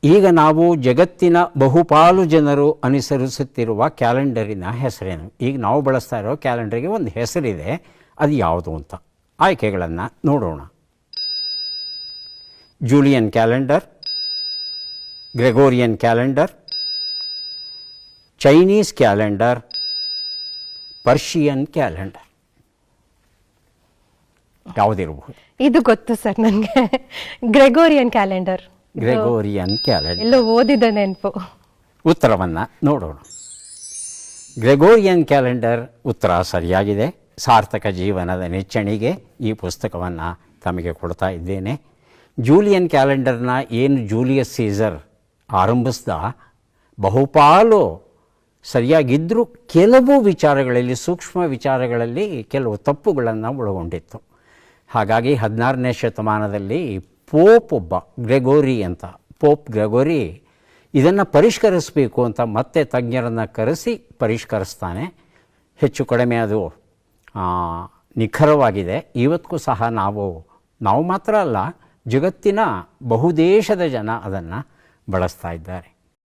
ಈಗ ನಾವು ಜಗತ್ತಿನ ಬಹುಪಾಲು ಜನರು ಅನುಸರಿಸುತ್ತಿರುವ ಕ್ಯಾಲೆಂಡರಿನ ಹೆಸರೇನು? ಈಗ ನಾವು ಬಳಸ್ತಾ ಇರೋ ಕ್ಯಾಲೆಂಡರಿಗೆ ಒಂದು ಹೆಸರಿದೆ, ಅದು ಯಾವುದು ಅಂತ ಆಯ್ಕೆಗಳನ್ನು ನೋಡೋಣ. Julian calendar, Gregorian calendar, Chinese calendar, Persian calendar. ಯಾವುದಿರಬಹುದು? ಇದು ಗೊತ್ತು ಸರ್ ನನಗೆ, ಗ್ರೆಗೋರಿಯನ್ ಕ್ಯಾಲೆಂಡರ್. ಗ್ರೆಗೋರಿಯನ್ ಕ್ಯಾಲೆಂಡರ್ ಎಲ್ಲೋ ಓದಿದ ನೆನಪು. ಉತ್ತರವನ್ನು ನೋಡೋಣ. ಗ್ರೆಗೋರಿಯನ್ ಕ್ಯಾಲೆಂಡರ್ ಉತ್ತರ ಸರಿಯಾಗಿದೆ. ಸಾರ್ಥಕ ಜೀವನದ ನೆಚ್ಚಣಿಗೆ ಈ ಪುಸ್ತಕವನ್ನು ತಮಗೆ ಕೊಡ್ತಾ ಇದ್ದೇನೆ. ಜೂಲಿಯನ್ ಕ್ಯಾಲೆಂಡರ್ನ ಏನು ಜೂಲಿಯಸ್ ಸೀಸರ್ ಆರಂಭಿಸಿದ, ಬಹುಪಾಲು ಸರಿಯಾಗಿದ್ದರೂ ಕೆಲವು ವಿಚಾರಗಳಲ್ಲಿ, ಸೂಕ್ಷ್ಮ ವಿಚಾರಗಳಲ್ಲಿ ಕೆಲವು ತಪ್ಪುಗಳನ್ನು ಒಳಗೊಂಡಿತ್ತು. ಹಾಗಾಗಿ 16ನೇ ಶತಮಾನದಲ್ಲಿ ಪೋಪ್ ಒಬ್ಬ ಗ್ರೆಗೋರಿ ಅಂತ, ಪೋಪ್ ಗ್ರೆಗೋರಿ ಇದನ್ನು ಪರಿಷ್ಕರಿಸಬೇಕು ಅಂತ ಮತ್ತೆ ತಜ್ಞರನ್ನು ಕರೆಸಿ ಪರಿಷ್ಕರಿಸ್ತಾನೆ. ಹೆಚ್ಚು ಕಡಿಮೆ ಅದು ನಿಖರವಾಗಿದೆ. ಇವತ್ತಿಗೂ ಸಹ ನಾವು ಮಾತ್ರ ಅಲ್ಲ, ಜಗತ್ತಿನ ಬಹುದೇಶದ ಜನ ಅದನ್ನು ಬಳಸ್ತಾ ಇದ್ದಾರೆ.